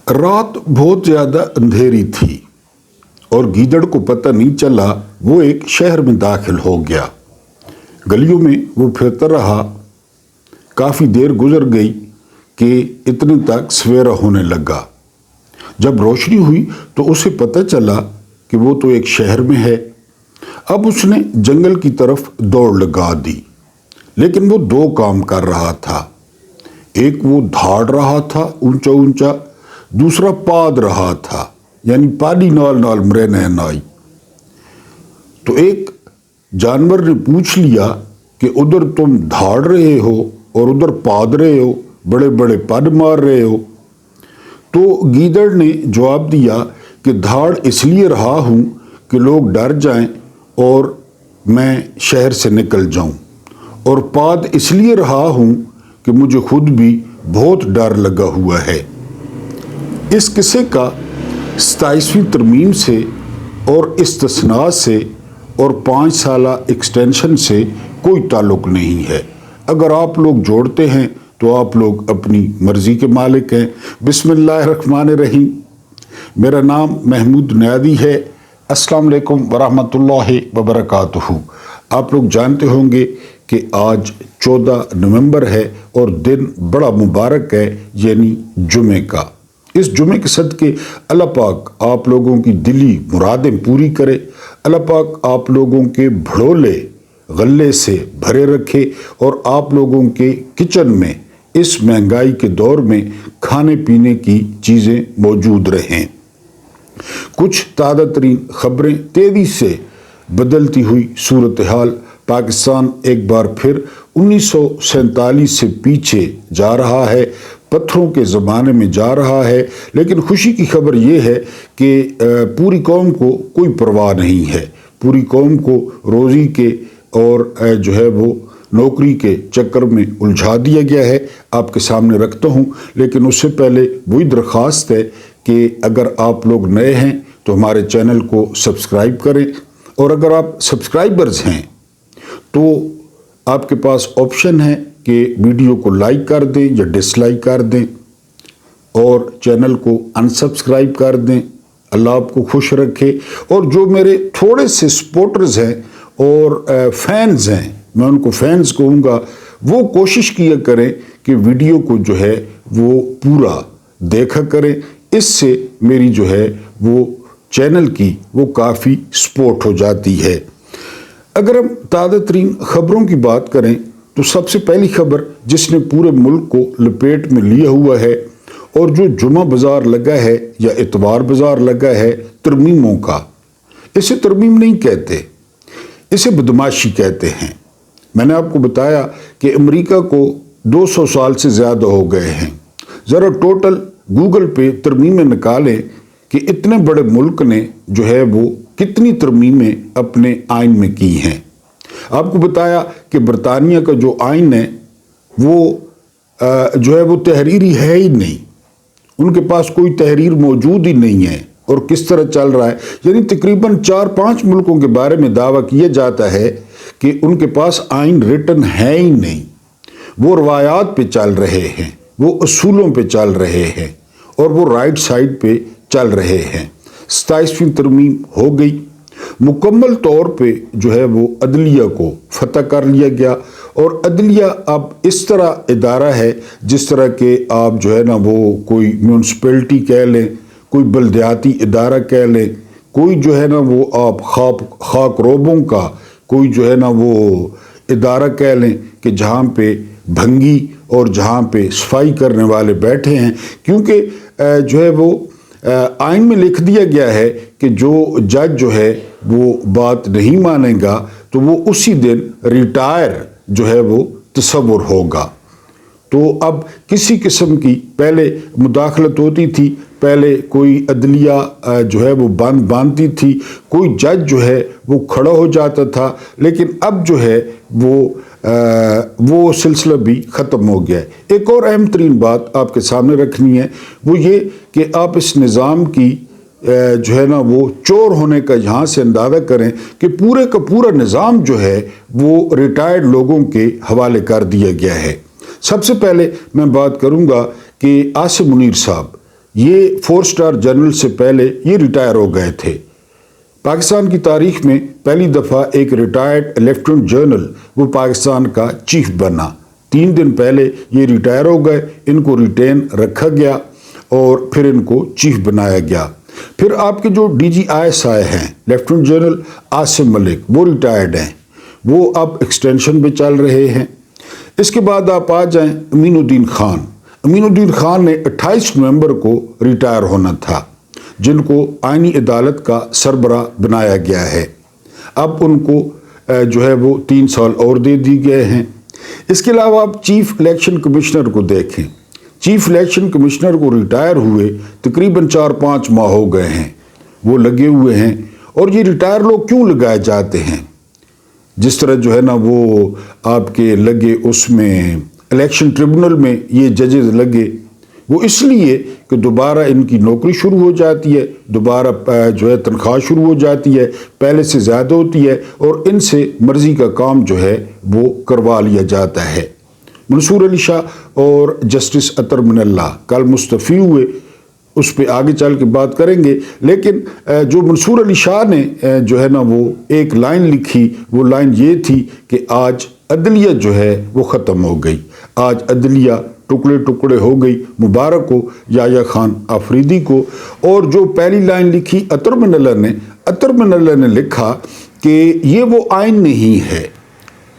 रात बहुत ज़्यादा अंधेरी थी और गीदड़ को पता नहीं चला वो एक शहर में दाखिल हो गया। गलियों में वो फिरता रहा। काफ़ी देर गुजर गई कि इतने तक सवेरा होने लगा। जब रोशनी हुई तो उसे पता चला कि वो तो एक शहर में है। अब उसने जंगल की तरफ दौड़ लगा दी, लेकिन वो दो काम कर रहा था। एक वो दौड़ रहा था ऊंचा ऊंचा, दूसरा पाद रहा था, यानी पानी नाल नाल मरे नाई। तो एक जानवर ने पूछ लिया कि उधर तुम दौड़ रहे हो और उधर पाद रहे हो, बड़े बड़े पद मार रहे हो। तो गीदड़ ने जवाब दिया कि दौड़ इसलिए रहा हूँ कि लोग डर जाएं और मैं शहर से निकल जाऊं, और पाद इसलिए रहा हूँ कि मुझे खुद भी बहुत डर लगा हुआ है। इस किस्से का 27वीं तरमीम से और इस्तिस्ना से और 5 साला एक्सटेंशन से कोई ताल्लुक़ नहीं है। अगर आप लोग जोड़ते हैं तो आप लोग अपनी मर्ज़ी के मालिक हैं। बिस्मिल्लाहिर्रहमानिर्रहीम। मेरा नाम महमूद नयादी है। अस्सलाम वालेकुम वरहमतुल्लाहि वबरकातुहू। आप लोग जानते होंगे कि आज 14 नवंबर है और दिन बड़ा मुबारक है, यानी जुमे का। इस जुमे के सदके अल्लाह पाक आप लोगों की दिली मुरादें पूरी करे। अल्लाह पाक आप लोगों के भड़ोले गले से भरे रखे और आप लोगों के किचन में इस महंगाई के दौर में खाने पीने की चीज़ें मौजूद रहें। कुछ ताज़ा तरीन खबरें। तेज़ी से बदलती हुई सूरत हाल। पाकिस्तान एक बार फिर 1947 से पीछे जा रहा है, पत्थरों के ज़माने में जा रहा है। लेकिन खुशी की खबर ये है कि पूरी कौम को कोई परवाह नहीं है। पूरी कौम को रोज़ी के और जो है वो नौकरी के चक्कर में उलझा दिया गया है। आपके सामने रखता हूँ, लेकिन उससे पहले वही दरख्वास्त है कि अगर आप लोग नए हैं तो हमारे चैनल को सब्सक्राइब करें, और अगर आप सब्सक्राइबर्स हैं तो आपके पास ऑप्शन है कि वीडियो को लाइक कर दें या डिसलाइक कर दें और चैनल को अनसब्सक्राइब कर दें। अल्लाह आपको खुश रखे। और जो मेरे थोड़े से सपोर्टर्स हैं और फैंस हैं, मैं उनको फैंस कहूँगा, वो कोशिश किया करें कि वीडियो को जो है वो पूरा देखा करें। इससे मेरी जो है वो चैनल की वो काफ़ी सपोर्ट हो जाती है। अगर हम ताज़ा तरीन ख़बरों की बात करें तो सबसे पहली खबर जिसने पूरे मुल्क को लपेट में लिया हुआ है और जो जुमा बाज़ार लगा है या इतवार बाज़ार लगा है तरमीमों का, इसे तरमीम नहीं कहते, इसे बदमाशी कहते हैं। मैंने आपको बताया कि अमेरिका को 200 साल से ज़्यादा हो गए हैं। ज़रा टोटल गूगल पे तरमीमें निकालें कि इतने बड़े मुल्क ने जो है वो कितनी तरमीमें अपने आइन में की हैं। आपको बताया कि बरतानिया का जो आइन है वो जो है वो तहरीरी है ही नहीं। उनके पास कोई तहरीर मौजूद ही नहीं है और किस तरह चल रहा है। यानी तकरीबन 4-5 मुल्कों के बारे में दावा किया जाता है कि उनके पास आइन रिटन है ही नहीं। वो रवायात पे चल रहे हैं, वो असूलों पे चल रहे हैं और वो राइट साइड पे चल रहे हैं। 27वीं तरमीम हो गई। मुकम्मल तौर पे जो है वो अदलिया को फतह कर लिया गया और अदलिया अब इस तरह इदारा है जिस तरह के आप जो है ना वो कोई म्यूनसिपैलिटी कह लें, कोई बल्दियाती इदारा कह लें, कोई जो है ना वो आप खाक रोबों का कोई जो है ना वो इदारा कह लें कि जहाँ पे भंगी और जहाँ पे सफाई करने वाले बैठे हैं। क्योंकि जो है वो आइन में लिख दिया गया है कि जो जज जो है वो बात नहीं मानेगा तो वो उसी दिन रिटायर जो है वो तसव्वुर होगा। तो अब किसी किस्म की पहले मुदाखलत होती थी, पहले कोई अदलिया जो है वो बांधती थी, कोई जज जो है वो खड़ा हो जाता था, लेकिन अब जो है वो सिलसिला भी ख़त्म हो गया है। एक और अहम तरीन बात आपके सामने रखनी है, वो ये कि आप इस निज़ाम की जो है ना वो चोर होने का यहाँ से अंदाज़ा करें कि पूरे का पूरा निज़ाम जो है वो रिटायर्ड लोगों के हवाले कर दिया गया है। सबसे पहले मैं बात करूँगा कि आसिम मुनीर साहब, یہ 4 اسٹار جنرل سے پہلے یہ ریٹائر ہو گئے تھے۔ پاکستان کی تاریخ میں پہلی دفعہ ایک ریٹائرڈ لیفٹیننٹ جنرل وہ پاکستان کا چیف بنا۔ 3 دن پہلے یہ ریٹائر ہو گئے، ان کو ریٹین رکھا گیا اور پھر ان کو چیف بنایا گیا۔ پھر آپ کے جو D G I S I ہیں لیفٹیننٹ جنرل عاصم ملک، وہ ریٹائرڈ ہیں، وہ اب ایکسٹینشن پہ چل رہے ہیں۔ اس کے بعد آپ آ جائیں امین الدین خان۔ امین الدین خان نے 28 نومبر کو ریٹائر ہونا تھا، جن کو آئینی عدالت کا سربراہ بنایا گیا ہے۔ اب ان کو جو ہے وہ 3 سال اور دے دی گئے ہیں۔ اس کے علاوہ آپ چیف الیکشن کمشنر کو دیکھیں۔ چیف الیکشن کمشنر کو ریٹائر ہوئے تقریباً 4-5 ماہ ہو گئے ہیں، وہ لگے ہوئے ہیں۔ اور یہ ریٹائر لوگ کیوں لگائے جاتے ہیں؟ جس طرح جو ہے نا وہ آپ کے لگے اس میں الیکشن ٹریبونل میں یہ ججز لگے، وہ اس لیے کہ دوبارہ ان کی نوکری شروع ہو جاتی ہے، دوبارہ جو ہے تنخواہ شروع ہو جاتی ہے، پہلے سے زیادہ ہوتی ہے، اور ان سے مرضی کا کام جو ہے وہ کروا لیا جاتا ہے۔ منصور علی شاہ اور جسٹس اطہر من اللہ کل مستعفی ہوئے، اس پہ آگے چل کے بات کریں گے۔ لیکن جو منصور علی شاہ نے جو ہے نا وہ ایک لائن لکھی، وہ لائن یہ تھی کہ آج عدلیہ جو ہے وہ ختم ہو گئی، آج عدلیہ ٹکڑے ٹکڑے ہو گئی، مبارک ہو یحییٰ خان آفریدی کو۔ اور جو پہلی لائن لکھی اطہر من اللہ نے لکھا کہ یہ وہ آئین نہیں ہے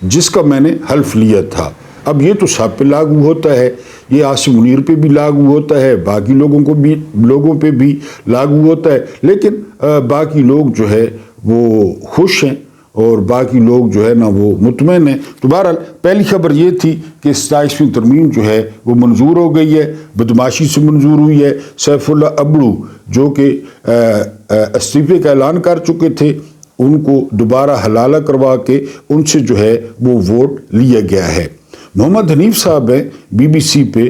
جس کا میں نے حلف لیا تھا۔ اب یہ تو سب پہ لاگو ہوتا ہے، یہ عاصم منیر پہ بھی لاگو ہوتا ہے، باقی لوگوں پہ بھی لاگو ہوتا ہے، لیکن باقی لوگ جو ہے وہ خوش ہیں اور باقی لوگ جو ہے نا وہ مطمئن ہیں۔ تو بہرحال پہلی خبر یہ تھی کہ 27ویں ترمیم جو ہے وہ منظور ہو گئی ہے، بدماشی سے منظور ہوئی ہے۔ سیف اللہ ابڑو جو کہ استعفے کا اعلان کر چکے تھے، ان کو دوبارہ حلالہ کروا کے ان سے جو ہے وہ ووٹ لیا گیا ہے۔ محمد حنیف صاحب ہیں BBC پہ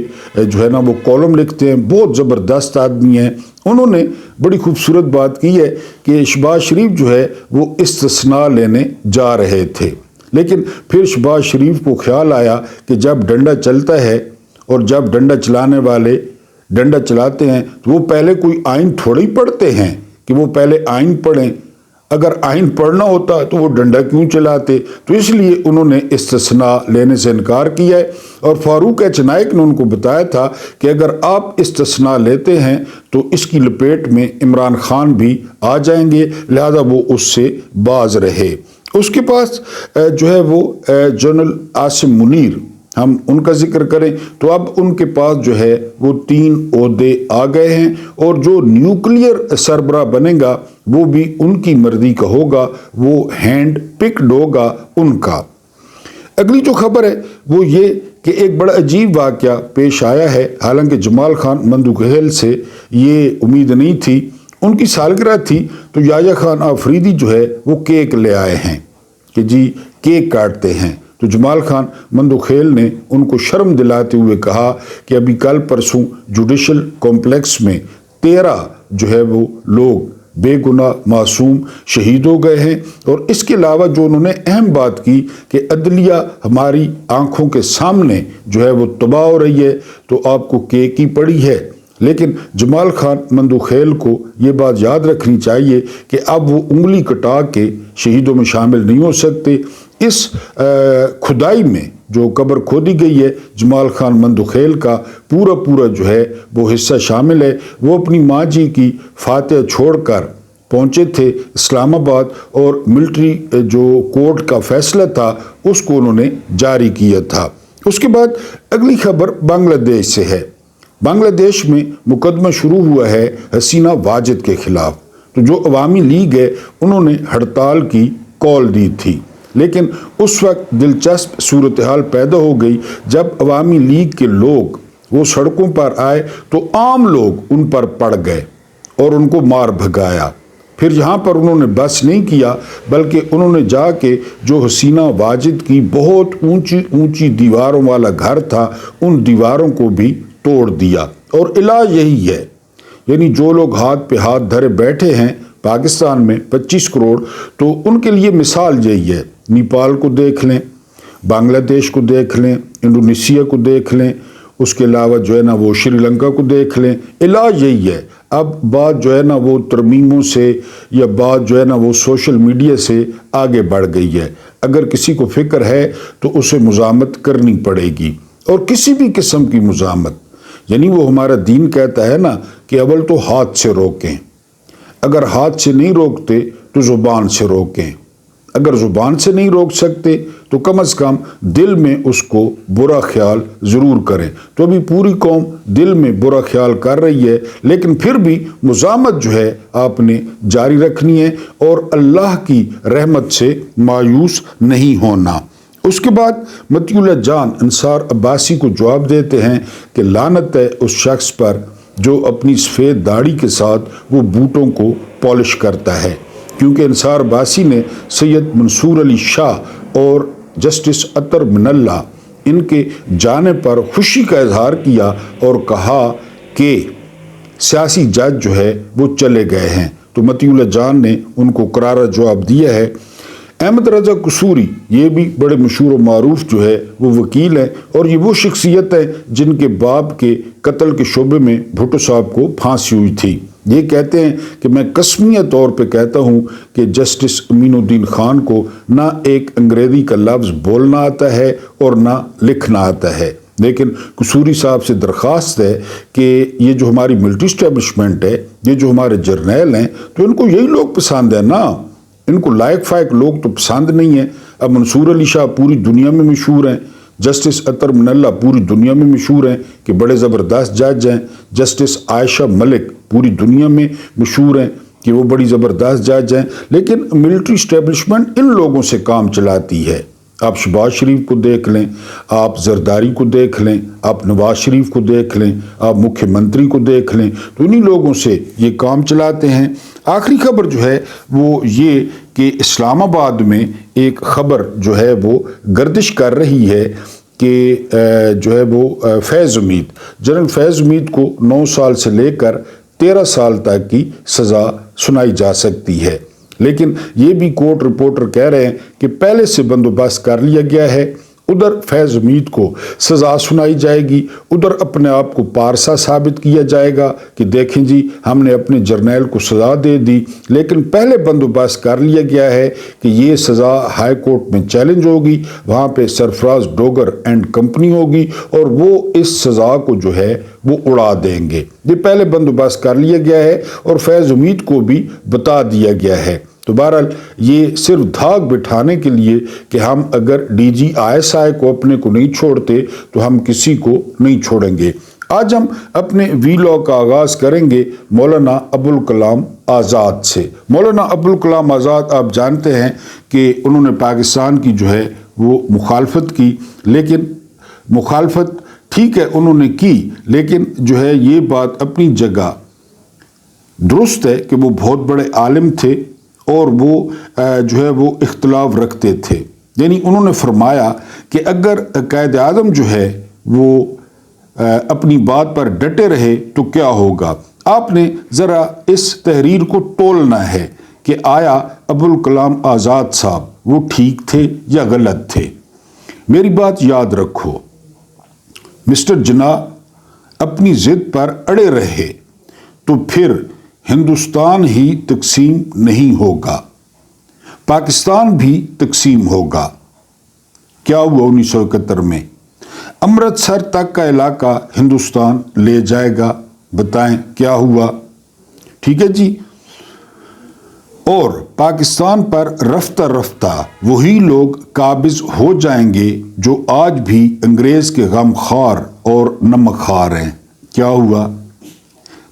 جو ہے نا وہ کالم لکھتے ہیں، بہت زبردست آدمی ہیں۔ انہوں نے بڑی خوبصورت بات کی ہے کہ شہباز شریف جو ہے وہ استثناء لینے جا رہے تھے، لیکن پھر شہباز شریف کو خیال آیا کہ جب ڈنڈا چلتا ہے اور جب ڈنڈا چلانے والے ڈنڈا چلاتے ہیں تو وہ پہلے کوئی آئین تھوڑی پڑھتے ہیں کہ وہ پہلے آئین پڑھیں۔ اگر آئین پڑھنا ہوتا تو وہ ڈنڈا کیوں چلاتے؟ تو اس لیے انہوں نے استثناء لینے سے انکار کیا ہے، اور فاروق ایچ نائک نے ان کو بتایا تھا کہ اگر آپ استثناء لیتے ہیں تو اس کی لپیٹ میں عمران خان بھی آ جائیں گے، لہذا وہ اس سے باز رہے۔ اس کے پاس جو ہے وہ جنرل عاصم منیر، ہم ان کا ذکر کریں تو اب ان کے پاس جو ہے وہ 3 عہدے آ گئے ہیں، اور جو نیوکلیئر سربراہ بنے گا وہ بھی ان کی مرضی کا ہوگا، وہ ہینڈ پکڈ ہوگا ان کا۔ اگلی جو خبر ہے وہ یہ کہ ایک بڑا عجیب واقعہ پیش آیا ہے، حالانکہ جمال خان مندوخیل سے یہ امید نہیں تھی، ان کی سالگرہ تھی تو یحییٰ خان آفریدی جو ہے وہ کیک لے آئے ہیں کہ جی کیک کاٹتے ہیں۔ تو جمال خان مندوخیل نے ان کو شرم دلاتے ہوئے کہا کہ ابھی کل پرسوں جوڈیشل کمپلیکس میں 13 جو ہے وہ لوگ بے گناہ معصوم شہید ہو گئے ہیں، اور اس کے علاوہ جو انہوں نے اہم بات کی کہ عدلیہ ہماری آنکھوں کے سامنے جو ہے وہ تباہ ہو رہی ہے، تو آپ کو کیک ہی پڑی ہے۔ لیکن جمال خان مندوخیل کو یہ بات یاد رکھنی چاہیے کہ اب وہ انگلی کٹا کے شہیدوں میں شامل نہیں ہو سکتے۔ اس کھدائی میں جو قبر کھودی گئی ہے، جمال خان مندوخیل کا پورا جو ہے وہ حصہ شامل ہے۔ وہ اپنی ماں جی کی فاتحہ چھوڑ کر پہنچے تھے اسلام آباد، اور ملٹری جو کورٹ کا فیصلہ تھا اس کو انہوں نے جاری کیا تھا۔ اس کے بعد اگلی خبر بنگلہ دیش سے ہے۔ بنگلہ دیش میں مقدمہ شروع ہوا ہے حسینہ واجد کے خلاف۔ تو جو عوامی لیگ ہے انہوں نے ہڑتال کی کال دی تھی، لیکن اس وقت دلچسپ صورتحال پیدا ہو گئی جب عوامی لیگ کے لوگ وہ سڑکوں پر آئے تو عام لوگ ان پر پڑ گئے اور ان کو مار بھگایا۔ پھر یہاں پر انہوں نے بس نہیں کیا، بلکہ انہوں نے جا کے جو حسینہ واجد کی بہت اونچی دیواروں والا گھر تھا ان دیواروں کو بھی توڑ دیا۔ اور علاج یہی ہے، یعنی جو لوگ ہاتھ پہ ہاتھ دھرے بیٹھے ہیں پاکستان میں 25 کروڑ، تو ان کے لیے مثال یہی ہے۔ نیپال کو دیکھ لیں، بنگلہ دیش کو دیکھ لیں، انڈونیشیا کو دیکھ لیں، اس کے علاوہ جو ہے نا وہ شری لنکا کو دیکھ لیں. علاج یہی ہے. اب بات جو ہے نا وہ ترمیموں سے یا بات جو ہے نا وہ سوشل میڈیا سے آگے بڑھ گئی ہے. اگر کسی کو فکر ہے تو اسے مزاحمت کرنی پڑے گی، اور کسی بھی قسم کی مزاحمت. یعنی وہ ہمارا دین کہتا ہے نا کہ اول تو ہاتھ سے روکیں، اگر ہاتھ سے نہیں روکتے تو زبان سے روکیں، اگر زبان سے نہیں روک سکتے تو کم از کم دل میں اس کو برا خیال ضرور کریں. تو ابھی پوری قوم دل میں برا خیال کر رہی ہے، لیکن پھر بھی مزاحمت جو ہے آپ نے جاری رکھنی ہے اور اللہ کی رحمت سے مایوس نہیں ہونا. اس کے بعد مطیع اللہ جان انصار عباسی کو جواب دیتے ہیں کہ لعنت ہے اس شخص پر جو اپنی سفید داڑھی کے ساتھ وہ بوٹوں کو پالش کرتا ہے، کیونکہ انصار عباسی نے سید منصور علی شاہ اور جسٹس اطہر من اللہ ان کے جانے پر خوشی کا اظہار کیا اور کہا کہ سیاسی جج جو ہے وہ چلے گئے ہیں. تو مطیع اللہ جان نے ان کو کرارا جواب دیا ہے. احمد رضا قصوری یہ بھی بڑے مشہور و معروف جو ہے وہ وکیل ہیں، اور یہ وہ شخصیت ہیں جن کے باپ کے قتل کے شعبے میں بھٹو صاحب کو پھانسی ہوئی تھی. یہ کہتے ہیں کہ میں قسمیہ طور پہ کہتا ہوں کہ جسٹس امین الدین خان کو نہ ایک انگریزی کا لفظ بولنا آتا ہے اور نہ لکھنا آتا ہے. لیکن قصوری صاحب سے درخواست ہے کہ یہ جو ہماری ملٹری اسٹیبلشمنٹ ہے، یہ جو ہمارے جرنیل ہیں، تو ان کو یہی لوگ پسند ہیں نا، ان کو لائق فائق لوگ تو پسند نہیں ہیں. اب منصور علی شاہ پوری دنیا میں مشہور ہیں، جسٹس اطہر من اللہ پوری دنیا میں مشہور ہیں کہ بڑے زبردست جج ہیں، جسٹس عائشہ ملک پوری دنیا میں مشہور ہیں کہ وہ بڑی زبردست جج ہیں، لیکن ملٹری اسٹیبلشمنٹ ان لوگوں سے کام چلاتی ہے. آپ شہباز شریف کو دیکھ لیں، آپ زرداری کو دیکھ لیں، آپ نواز شریف کو دیکھ لیں، آپ مکھیہ منتری کو دیکھ لیں، تو انہی لوگوں سے یہ کام چلاتے ہیں. آخری خبر جو ہے وہ یہ کہ اسلام آباد میں ایک خبر جو ہے وہ گردش کر رہی ہے کہ جو ہے وہ فیض امید، جنرل فیض امید کو 9 سال سے لے کر 13 سال تک کی سزا سنائی جا سکتی ہے. لیکن یہ بھی کورٹ رپورٹر کہہ رہے ہیں کہ پہلے سے بندوبست کر لیا گیا ہے. ادھر فیض امید کو سزا سنائی جائے گی، ادھر اپنے آپ کو پارسا ثابت کیا جائے گا کہ دیکھیں جی ہم نے اپنے جرنیل کو سزا دے دی. لیکن پہلے بندوبست کر لیا گیا ہے کہ یہ سزا ہائی کورٹ میں چیلنج ہوگی، وہاں پہ سرفراز ڈوگر اینڈ کمپنی ہوگی اور وہ اس سزا کو جو ہے وہ اڑا دیں گے. یہ پہلے بندوبست کر لیا گیا ہے اور فیض امید کو بھی بتا دیا گیا ہے. تو بہرحال یہ صرف دھاگ بٹھانے کے لیے کہ ہم اگر ڈی جی ISI کو اپنے کو نہیں چھوڑتے تو ہم کسی کو نہیں چھوڑیں گے. آج ہم اپنے ویلاگ کا آغاز کریں گے مولانا ابوالکلام آزاد سے. مولانا ابوالکلام آزاد آپ جانتے ہیں کہ انہوں نے پاکستان کی جو ہے وہ مخالفت کی، لیکن مخالفت ٹھیک ہے انہوں نے کی، لیکن جو ہے یہ بات اپنی جگہ درست ہے کہ وہ بہت بڑے عالم تھے اور وہ جو ہے وہ اختلاف رکھتے تھے. یعنی انہوں نے فرمایا کہ اگر قائد اعظم جو ہے وہ اپنی بات پر ڈٹے رہے تو کیا ہوگا. آپ نے ذرا اس تحریر کو تولنا ہے کہ آیا ابوالکلام آزاد صاحب وہ ٹھیک تھے یا غلط تھے. میری بات یاد رکھو، مسٹر جناح اپنی ضد پر اڑے رہے تو پھر ہندوستان ہی تقسیم نہیں ہوگا، پاکستان بھی تقسیم ہوگا. کیا ہوا 1971 میں؟ امرتسر تک کا علاقہ ہندوستان لے جائے گا. بتائیں کیا ہوا؟ ٹھیک ہے جی. اور پاکستان پر رفتہ رفتہ وہی لوگ قابض ہو جائیں گے جو آج بھی انگریز کے غم خوار اور نمک خوار ہیں. کیا ہوا؟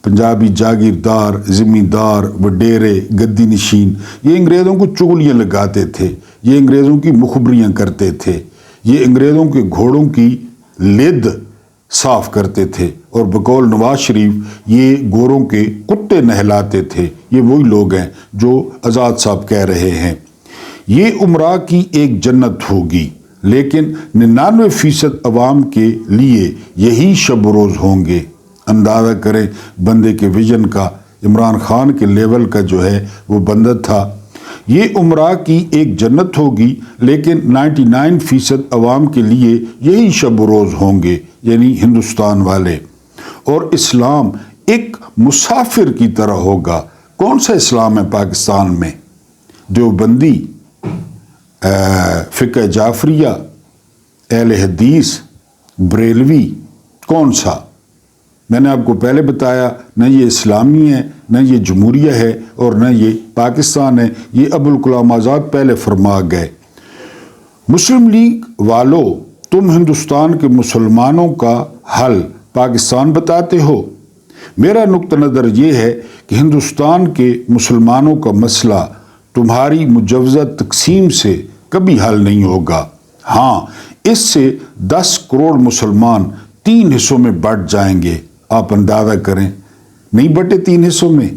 پنجابی جاگیردار، زمیندار، وڈیرے، گدی نشین یہ انگریزوں کو چغلیاں لگاتے تھے، یہ انگریزوں کی مخبریاں کرتے تھے، یہ انگریزوں کے گھوڑوں کی لد صاف کرتے تھے اور بقول نواز شریف یہ گوروں کے کتے نہلاتے تھے. یہ وہی لوگ ہیں جو آزاد صاحب کہہ رہے ہیں. یہ عمرہ کی ایک جنت ہوگی، لیکن 99% عوام کے لیے یہی شب و روز ہوں گے. اندازہ کریں بندے کے ویژن کا، عمران خان کے لیول کا جو ہے وہ بندہ تھا. یہ عمرہ کی ایک جنت ہوگی لیکن 99% عوام کے لیے یہی شب و روز ہوں گے. یعنی ہندوستان والے، اور اسلام ایک مسافر کی طرح ہوگا۔ کون سا اسلام ہے پاکستان میں؟ دیوبندی، فقہ جعفریہ، اہل حدیث، بریلوی، کون سا؟ میں نے آپ کو پہلے بتایا، نہ یہ اسلامی ہے، نہ یہ جمہوریہ ہے، اور نہ یہ پاکستان ہے۔ یہ ابوالکلام آزاد پہلے فرما گئے۔ مسلم لیگ والو، تم ہندوستان کے مسلمانوں کا حل پاکستان بتاتے ہو۔ میرا نقطہ نظر یہ ہے کہ ہندوستان کے مسلمانوں کا مسئلہ تمہاری مجوزہ تقسیم سے کبھی حل نہیں ہوگا۔ ہاں، اس سے 10 کروڑ مسلمان 3 حصوں میں بٹ جائیں گے۔ آپ اندازہ کریں، نہیں بٹے 3 حصوں میں؟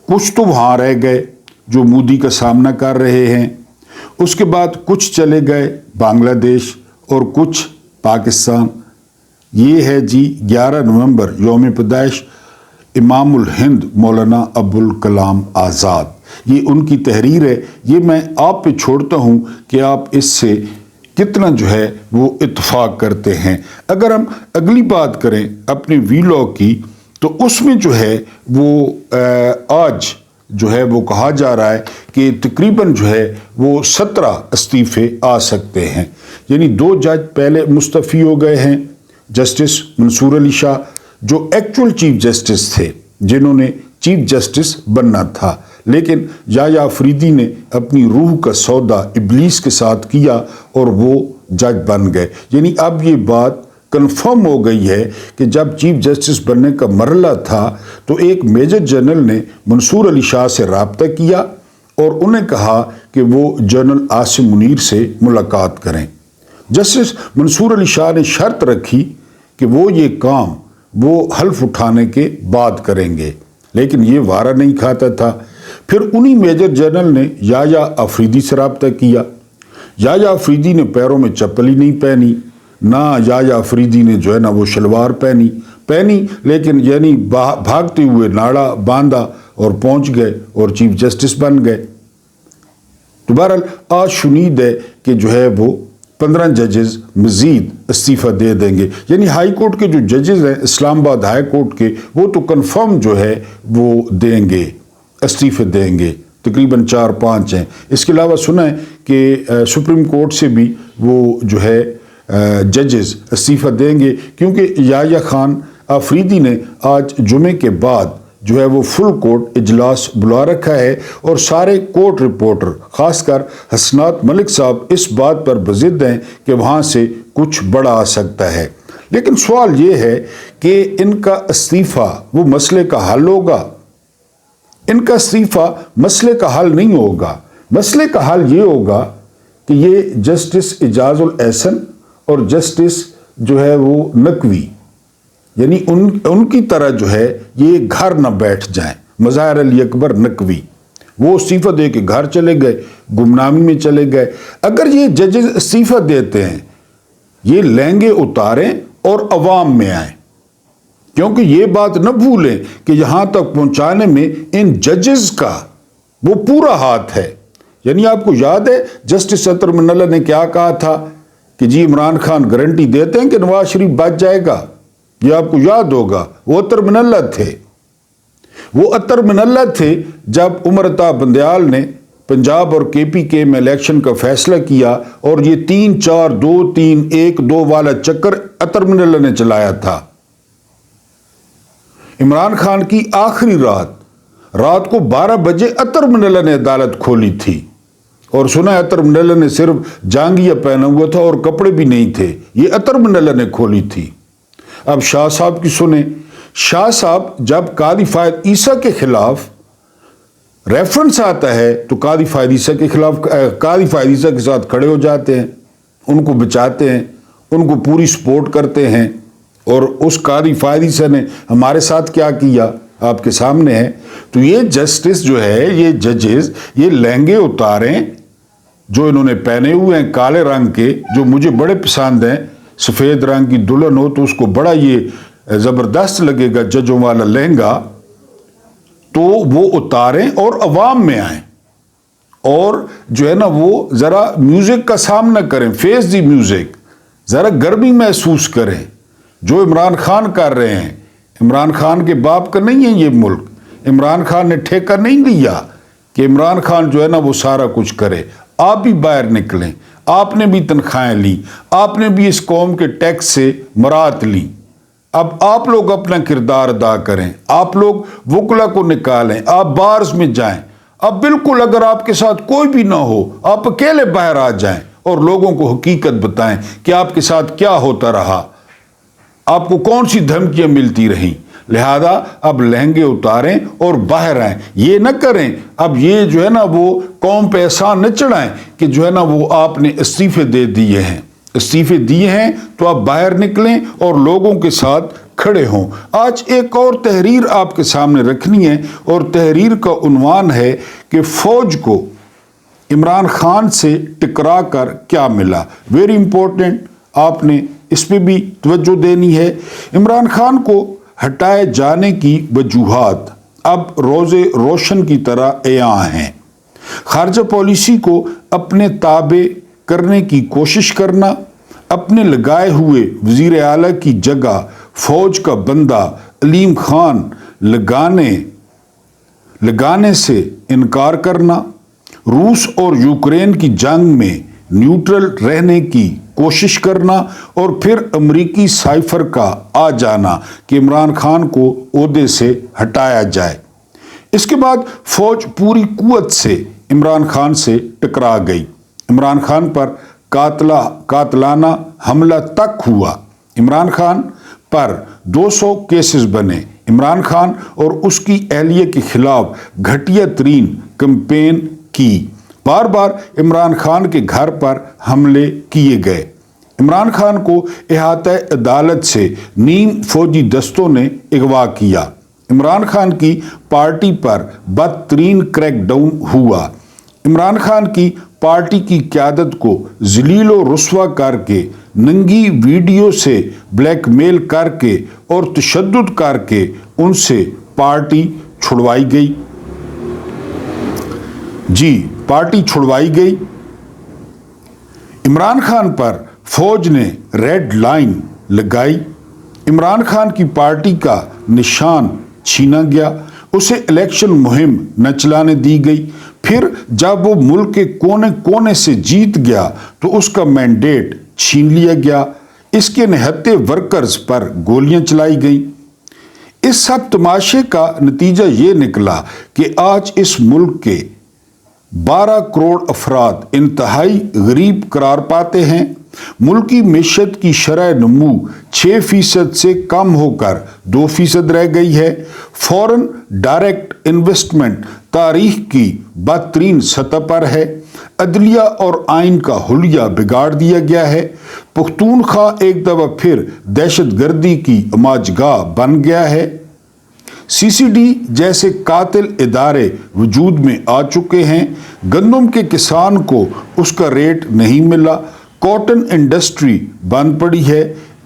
کچھ تو وہاں رہ گئے جو مودی کا سامنا کر رہے ہیں، اس کے بعد کچھ چلے گئے بنگلہ دیش اور کچھ پاکستان۔ یہ ہے جی 11 نومبر یوم پیدائش امام الہند مولانا ابوالکلام آزاد۔ یہ ان کی تحریر ہے، یہ میں آپ پہ چھوڑتا ہوں کہ آپ اس سے کتنا جو ہے وہ اتفاق کرتے ہیں۔ اگر ہم اگلی بات کریں اپنے ویلاگ کی، تو اس میں جو ہے وہ آج جو ہے وہ کہا جا رہا ہے کہ تقریباً جو ہے وہ 17 استعفے آ سکتے ہیں۔ یعنی 2 جج پہلے مستعفی ہو گئے ہیں، جسٹس منصور علی شاہ جو ایکچول چیف جسٹس تھے، جنہوں نے چیف جسٹس بننا تھا، لیکن یحییٰ آفریدی نے اپنی روح کا سودا ابلیس کے ساتھ کیا اور وہ جج بن گئے۔ یعنی اب یہ بات کنفرم ہو گئی ہے کہ جب چیف جسٹس بننے کا مرحلہ تھا تو ایک میجر جنرل نے منصور علی شاہ سے رابطہ کیا اور انہیں کہا کہ وہ جنرل عاصم منیر سے ملاقات کریں۔ جسٹس منصور علی شاہ نے شرط رکھی کہ وہ یہ کام وہ حلف اٹھانے کے بعد کریں گے، لیکن یہ وارہ نہیں کھاتا تھا۔ پھر انہی میجر جنرل نے یحییٰ آفریدی سے رابطہ کیا۔ یحییٰ آفریدی نے پیروں میں چپل ہی نہیں پہنی، نہ یحییٰ آفریدی نے جو ہے نا وہ شلوار پہنی، لیکن یعنی بھاگتے ہوئے ناڑا باندھا اور پہنچ گئے اور چیف جسٹس بن گئے۔ تو بہرحال آج شنید ہے کہ جو ہے وہ 15 ججز مزید استعفیٰ دے دیں گے۔ یعنی ہائی کورٹ کے جو ججز ہیں اسلام آباد ہائی کورٹ کے، وہ تو کنفرم جو ہے وہ دیں گے، استعفے دیں گے، تقریباً 4-5 ہیں۔ اس کے علاوہ سنا ہے کہ سپریم کورٹ سے بھی وہ جو ہے ججز استعفیٰ دیں گے، کیونکہ یحییٰ خان آفریدی نے آج جمعے کے بعد جو ہے وہ فل کورٹ اجلاس بلا رکھا ہے، اور سارے کورٹ رپورٹر خاص کر حسنات ملک صاحب اس بات پر بضد ہیں کہ وہاں سے کچھ بڑا آ سکتا ہے۔ لیکن سوال یہ ہے کہ ان کا استعفیٰ وہ مسئلے کا حل ہوگا؟ ان کا استعفیٰ مسئلے کا حل نہیں ہوگا۔ مسئلے کا حل یہ ہوگا کہ یہ جسٹس اعجاز الاحسن اور جسٹس جو ہے وہ نقوی، یعنی ان کی طرح جو ہے یہ گھر نہ بیٹھ جائیں۔ مظاہر علی اکبر نقوی وہ استعفیٰ دے کے گھر چلے گئے، گمنامی میں چلے گئے۔ اگر یہ ججز استعفیٰ دیتے ہیں، یہ لہنگے اتاریں اور عوام میں آئیں، کیونکہ یہ بات نہ بھولیں کہ یہاں تک پہنچانے میں ان ججز کا وہ پورا ہاتھ ہے۔ یعنی آپ کو یاد ہے جسٹس اطہر من اللہ نے کیا کہا تھا کہ جی عمران خان گارنٹی دیتے ہیں کہ نواز شریف بچ جائے گا؟ یہ آپ کو یاد ہوگا، وہ اطہر من اللہ تھے۔ وہ اطہر من اللہ تھے جب عمر عطا بندیال نے پنجاب اور KPK میں الیکشن کا فیصلہ کیا، اور یہ 3-4-2-3-1-2 والا چکر اطہر من اللہ نے چلایا تھا۔ عمران خان کی آخری رات کو 12 بجے اطہر من اللہ نے عدالت کھولی تھی، اور سنا ہے اطہر من اللہ نے صرف جانگیا پہنا ہوا تھا اور کپڑے بھی نہیں تھے، یہ اطہر من اللہ نے کھولی تھی۔ اب شاہ صاحب کی سنیں، شاہ صاحب جب قاضی فائد عیسیٰ کے خلاف ریفرنس آتا ہے تو قاضی فائد عیسیٰ کے ساتھ کھڑے ہو جاتے ہیں، ان کو بچاتے ہیں، ان کو پوری سپورٹ کرتے ہیں۔ اور اس قاضی فائد عیسیٰ نے ہمارے ساتھ کیا کیا آپ کے سامنے ہے۔ تو یہ جسٹس جو ہے، یہ ججز، یہ لہنگے اتاریں جو انہوں نے پہنے ہوئے ہیں کالے رنگ کے، جو مجھے بڑے پسند ہیں۔ سفید رنگ کی دلہن ہو تو اس کو بڑا یہ زبردست لگے گا، ججوں والا لہنگا، تو وہ اتاریں اور عوام میں آئیں، اور جو ہے نا وہ ذرا میوزک کا سامنا کریں، فیس دی میوزک، ذرا گرمی محسوس کریں۔ जो इमरान खान कर रहे हैं, इमरान खान के बाप का नहीं है ये मुल्क। इमरान खान ने ठेका नहीं लिया कि इमरान खान जो है ना वो सारा कुछ करे। आप भी बाहर निकलें, आपने भी तनख्वाहें ली, आपने भी इस कौम के टैक्स से मरात ली। अब आप लोग अपना किरदार अदा करें, आप लोग वकला को निकालें, आप बार्स में जाएं। अब बिल्कुल अगर आपके साथ कोई भी ना हो, आप अकेले बाहर आ जाएं और लोगों को हकीकत बताएं कि आपके साथ क्या होता रहा, आपको कौन सी धमकियां मिलती रहीं। लिहाजा अब लहंगे उतारें और बाहर आएं। ये न करें अब ये जो है ना वो कौम पे एहसान न चढ़ाएं कि जो है ना वो आपने इस्तीफे दे दिए हैं। इस्तीफे दिए हैं तो आप बाहर निकलें और लोगों के साथ खड़े हों। आज एक और तहरीर आपके सामने रखनी है और तहरीर का उन्वान है कि फौज को इमरान खान से टकरा कर क्या मिला। वेरी इंपॉर्टेंट, आपने इस पे भी तवज्जो देनी है। इमरान खान को हटाए जाने की वजूहात अब रोज़े रोशन की तरह अयां हैं। खारजा पॉलिसी को अपने ताबे करने की कोशिश करना, अपने लगाए हुए वज़ीर आला की जगह फौज का बंदा अलीम खान लगाने से इनकार करना, रूस और यूक्रेन की जंग में न्यूट्रल रहने की कोशिश करना और फिर अमरीकी साइफर का आ जाना कि इमरान खान को ओहदे से हटाया जाए। इसके बाद फौज पूरी कुव्वत से इमरान खान से टकरा गई। इमरान खान पर कातलाना हमला तक हुआ। इमरान खान पर 200 केसेस बने। इमरान खान और उसकी एहलिया के खिलाफ घटिया तरीन कैंपेन की। बार बार इमरान खान के घर पर हमले किए गए। इमरान खान को इहाता अदालत से नीम फौजी दस्तों ने अगवा किया। इमरान खान की पार्टी पर बदतरीन क्रैकडाउन हुआ। इमरान खान की पार्टी की क़यादत को ज़लील व रुस्वा करके, नंगी वीडियो से ब्लैकमेल करके और तशद्दुद करके उनसे पार्टी छुड़वाई गई। जी, पार्टी छुड़वाई गई। इमरान खान पर फौज ने रेड लाइन लगाई। इमरान खान की पार्टी का निशान छीना गया। उसे इलेक्शन मुहिम न चलाने दी गई। फिर जब वो मुल्क के कोने कोने से जीत गया तो उसका मैंडेट छीन लिया गया। इसके निहत्ते वर्कर्स पर गोलियां चलाई गई। इस सब तमाशे का नतीजा ये निकला कि आज इस मुल्क के 12 करोड़ अफराद इंतहाई गरीब करार पाते हैं। मुल्की मैशत की शरह नमू 6% से कम होकर 2% रह गई है। फॉरेन डायरेक्ट इन्वेस्टमेंट तारीख की बदतरीन सतह पर है। अदलिया और आइन का हुलिया बिगाड़ दिया गया है। पुख्तूनख्वा एक दफा फिर दहशत गर्दी की अमाजगाह बन गया है। सीसीडी जैसे कातिल इदारे वजूद में आ चुके हैं। गंदम के किसान को उसका रेट नहीं मिला। कॉटन इंडस्ट्री बंद पड़ी है।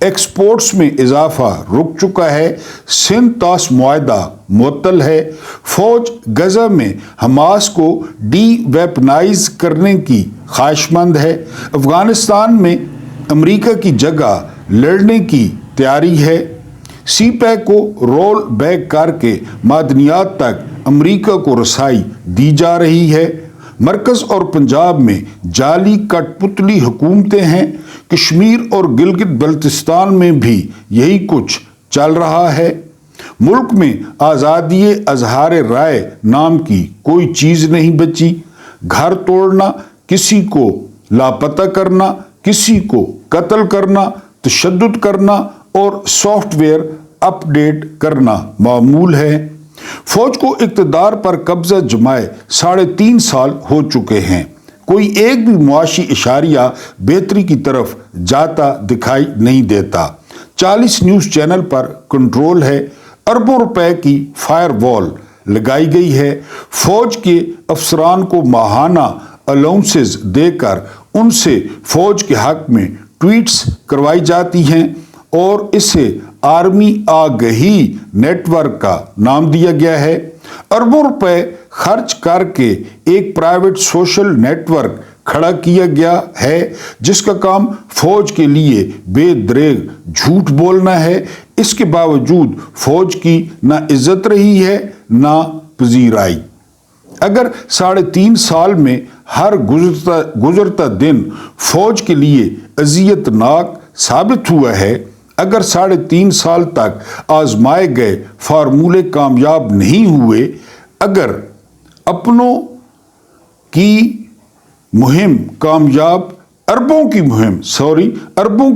एक्सपोर्ट्स में इजाफा रुक चुका है। सिंध तास मुआहदा मुअत्तल है। फौज गजा में हमास को डी वेपनाइज करने की ख्वाहिशमंद है। अफगानिस्तान में अमेरिका की जगह लड़ने की तैयारी है। सी पैक को रोल बैक करके मादनियात तक अमेरिका को रसाई दी जा रही है। मरकज़ और पंजाब में जाली कठपुतली हुकूमतें हैं। कश्मीर और गिलगित बल्तिस्तान में भी यही कुछ चल रहा है। मुल्क में आज़ादी अज़हार राय नाम की कोई चीज़ नहीं बची। घर तोड़ना, किसी को लापता करना, किसी को कत्ल करना, तशद्दुद करना और सॉफ्टवेयर अपडेट करना मामूल है। फौज को इक़्तिदार पर कब्जा जमाए 3.5 साल हो चुके हैं। कोई एक भी मुआशी इशारिया बेहतरी की तरफ जाता दिखाई नहीं देता। 40 न्यूज़ चैनल पर कंट्रोल है। अरबों रुपए की फायरवॉल लगाई गई है। फौज के अफसरान को माहाना अलाउंसेस देकर उनसे फौज के हक में ट्वीट्स करवाई जाती हैं और इसे आर्मी आगही नेटवर्क का नाम दिया गया है। अरबों रुपए खर्च करके एक प्राइवेट सोशल नेटवर्क खड़ा किया गया है, जिसका काम फौज के लिए बेदरेग झूठ बोलना है। इसके बावजूद फौज की ना इज्जत रही है ना पजीराई। अगर 3.5 साल में हर गुजरता दिन फौज के लिए अजियतनाक साबित हुआ है, अगर 3.5 साल तक आजमाए गए फार्मूले कामयाब नहीं हुए, अगर अपनों की मुहिम अरबों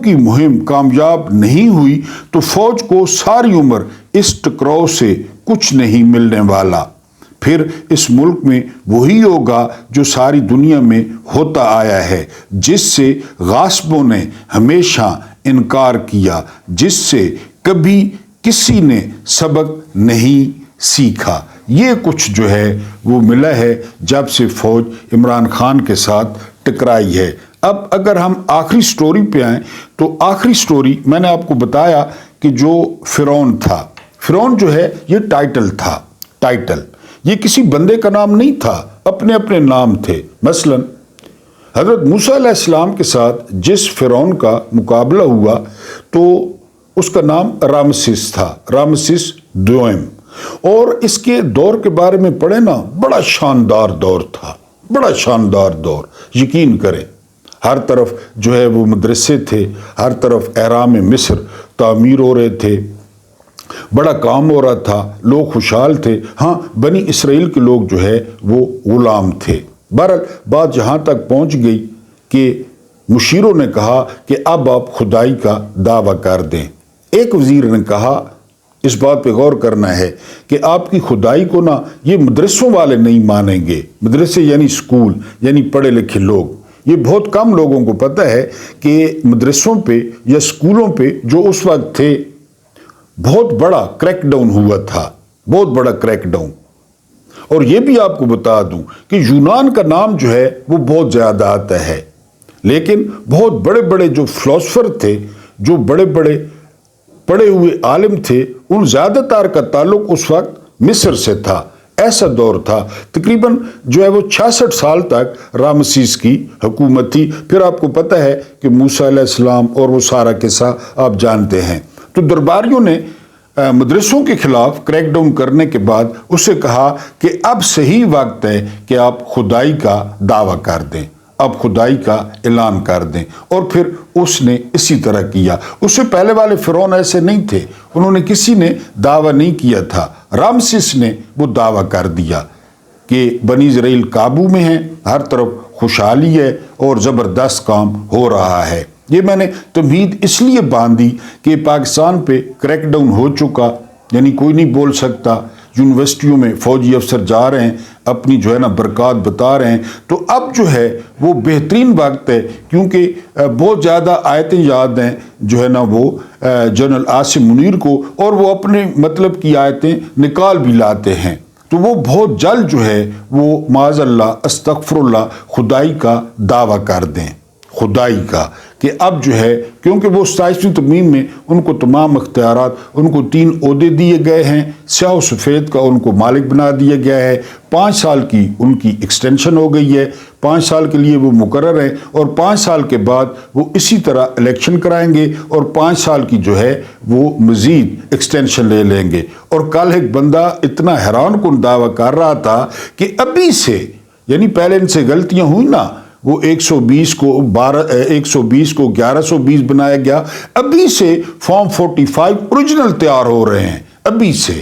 की मुहिम कामयाब नहीं हुई, तो फौज को सारी उम्र इस टकराव से कुछ नहीं मिलने वाला। फिर इस मुल्क में वही होगा जो सारी दुनिया में होता आया है, जिससे गासिबों ने हमेशा इनकार किया, जिससे कभी किसी ने सबक नहीं सीखा। ये कुछ जो है वो मिला है जब से फौज इमरान खान के साथ टकराई है। अब अगर हम आखिरी स्टोरी पे आए, तो आखिरी स्टोरी मैंने आपको बताया कि जो फिरौन था, फिरौन जो है ये टाइटल था, टाइटल, ये किसी बंदे का नाम नहीं था, अपने अपने नाम थे। मसलन हजरत मूसा अलैहिस्सलाम के साथ जिस फिरौन का मुकाबला हुआ तो उसका नाम रामसिस था, रामसिस द्वितीय। और इसके दौर के बारे में पढ़े ना, बड़ा शानदार दौर था, बड़ा शानदार दौर। यकीन करें, हर तरफ जो है वो मदरसे थे, हर तरफ एहराम मिस्र तामीर हो रहे थे, बड़ा काम हो रहा था, लोग खुशहाल थे। हाँ, बनी इसराइल के लोग जो है वो गुलाम थे। बहरहाल बात जहाँ तक पहुँच गई कि मुशीरों ने कहा कि अब आप खुदाई का दावा कर दें। एक वजीर ने कहा, इस बात पे गौर करना है कि आपकी खुदाई को ना ये मदरसों वाले नहीं मानेंगे। मदरसे यानी स्कूल, यानी पढ़े लिखे लोग। ये बहुत कम लोगों को पता है कि मदरसों पे या स्कूलों पे जो उस वक्त थे, बहुत बड़ा क्रैकडाउन हुआ था, बहुत बड़ा क्रैकडाउन। और ये भी आपको बता दूं कि यूनान का नाम जो है वो बहुत ज़्यादा आता है, लेकिन बहुत बड़े बड़े जो फिलोसफर थे, जो बड़े बड़े पढ़े हुए आलिम थे, उन ज़्यादातर का ताल्लुक उस वक्त मिस्र से था। ऐसा दौर था, तकरीबन जो है वो 66 साल तक रामसीस की हुकूमत थी। फिर आपको पता है कि मूसा अलैहिस्सलाम और वो सारा किस्सा आप जानते हैं। तो दरबारियों ने मदरसों के खिलाफ क्रैकडाउन करने के बाद उसे कहा कि अब सही वक्त है कि आप खुदाई का दावा कर दें, अब खुदाई का ऐलान कर दें। और फिर उसने इसी तरह किया। उससे पहले वाले फिरौन ऐसे नहीं थे, उन्होंने किसी ने दावा नहीं किया था। रामसिस ने वो दावा कर दिया कि बनी इस्राइल काबू में है, हर तरफ खुशहाली है और ज़बरदस्त काम हो रहा है। ये मैंने तमहीद इसलिए बांधी कि पाकिस्तान पे क्रैकडाउन हो चुका, यानी कोई नहीं बोल सकता। यूनिवर्सिटियों में फौजी अफसर जा रहे हैं, अपनी जो है ना बरक़ात बता रहे हैं। तो अब जो है वो बेहतरीन वक्त है, क्योंकि बहुत ज़्यादा आयतें याद हैं जो है ना वो जनरल आसिम मुनीर को, और वो अपने मतलब की आयतें निकाल भी लाते हैं। तो वो बहुत जल्द जो है वो माज़अल्लाह अस्तग़फिरुल्लाह खुदाई का दावा कर दें, खुदाई का, कि अब जो है, क्योंकि वो 27वीं तरमीम में उनको तमाम इख्तियारात, उनको 3 ओहदे दिए गए हैं, स्याह और सफ़ेद का उनको मालिक बना दिया गया है। 5 साल की उनकी एक्सटेंशन हो गई है, 5 साल के लिए वो मुकर्रर हैं, और 5 साल के बाद वो इसी तरह इलेक्शन कराएंगे और 5 साल की जो है वो मज़ीद एक्सटेंशन ले लेंगे। और कल एक बंदा इतना हैरान कुन दावा कर रहा था कि अभी से, यानी पहले इनसे गलतियां हुई ना, वो 120 को 1120 बनाया गया, अभी से फॉर्म 45 ओरिजिनल तैयार हो रहे हैं, अभी से,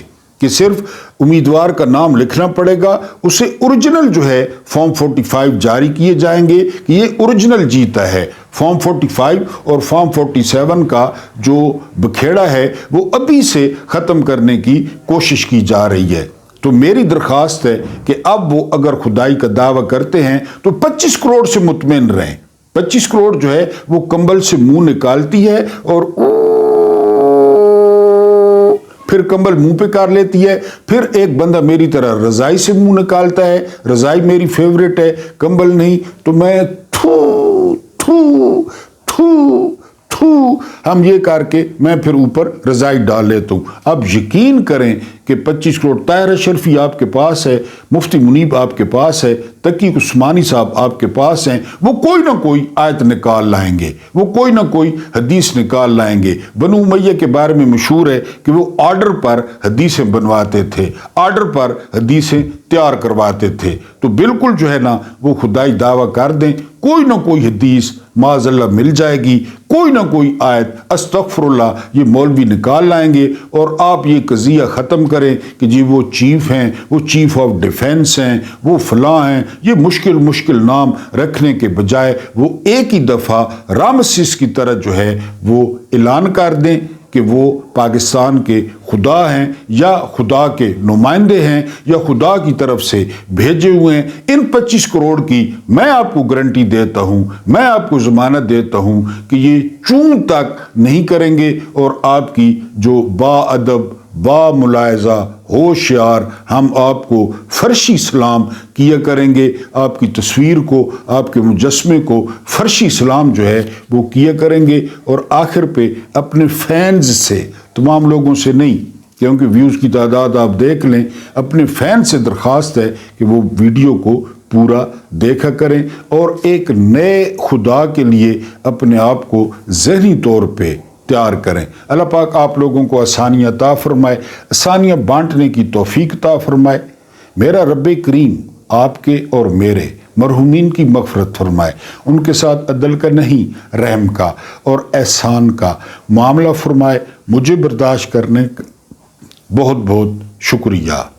कि सिर्फ उम्मीदवार का नाम लिखना पड़ेगा, उसे ओरिजिनल जो है फॉर्म 45 जारी किए जाएंगे कि ये ओरिजिनल जीता है। फॉर्म 45 और फॉर्म 47 का जो बखेड़ा है वो अभी से ख़त्म करने की कोशिश की जा रही है। तो मेरी दरख्वास्त है कि अब वो अगर खुदाई का दावा करते हैं तो 25 करोड़ से मुतमईन रहें। 25 करोड़ जो है वो कंबल से मुंह निकालती है और फिर कंबल मुंह पे कर लेती है। फिर एक बंदा मेरी तरह रजाई से मुंह निकालता है, रजाई मेरी फेवरेट है, कंबल नहीं, तो मैं थू थू थू थू हम ये करके मैं फिर ऊपर रजाई डाल लेता हूँ। अब यकीन करें कि 25 करोड़ ताहिर अशरफी आपके पास है, मुफ्ती मुनीब आपके पास है, तकी उस्मानी साहब आपके पास हैं, वो कोई ना कोई आयत निकाल लाएंगे, वो कोई ना कोई हदीस निकाल लाएंगे। बनु उमैया के बारे में मशहूर है कि वो ऑर्डर पर हदीसें बनवाते थे, ऑर्डर पर हदीसें तैयार करवाते थे। तो बिल्कुल जो है ना वो खुदाई दावा कर दें, कोई ना कोई हदीस माज़अल्लाह मिल जाएगी, कोई ना कोई आयत अस्तगफिरुल्लाह ये मौलवी निकाल लाएंगे और आप ये कज़िया ख़त्म करें कि जी वो चीफ हैं, वो चीफ ऑफ डिफेंस हैं, वो फलां हैं। ये मुश्किल मुश्किल नाम रखने के बजाय वो एक ही दफ़ा रामसिस की तरह जो है वो ऐलान कर दें कि वो पाकिस्तान के खुदा हैं या खुदा के नुमाइंदे हैं या खुदा की तरफ से भेजे हुए हैं। इन 25 करोड़ की मैं आपको गारंटी देता हूं, मैं आपको ज़मानत देता हूं कि ये चूं तक नहीं करेंगे और आपकी जो बाअदब बामुलायजा होशियार हम आपको फर्शी सलाम किया करेंगे, आपकी तस्वीर को, आपके मुजस्मे को फर्शी सलाम जो है वो किया करेंगे। और आखिर पे अपने फैंस से, तमाम लोगों से नहीं, क्योंकि व्यूज़ की तादाद आप देख लें, अपने फैन से दरख्वास्त है कि वो वीडियो को पूरा देखा करें और एक नए खुदा के लिए अपने आप को ज़हनी तौर पे तैयार करें। अल्लाह पाक आप लोगों को आसानियाँ अता फरमाए, आसानियाँ बांटने की तौफीक अता फरमाए। मेरा रब्बे करीम आपके और मेरे मरहुमीन की मग़फ़िरत फरमाए, उनके साथ अदल का नहीं रहम का और एहसान का मामला फरमाए। मुझे बर्दाश्त करने बहुत बहुत शुक्रिया।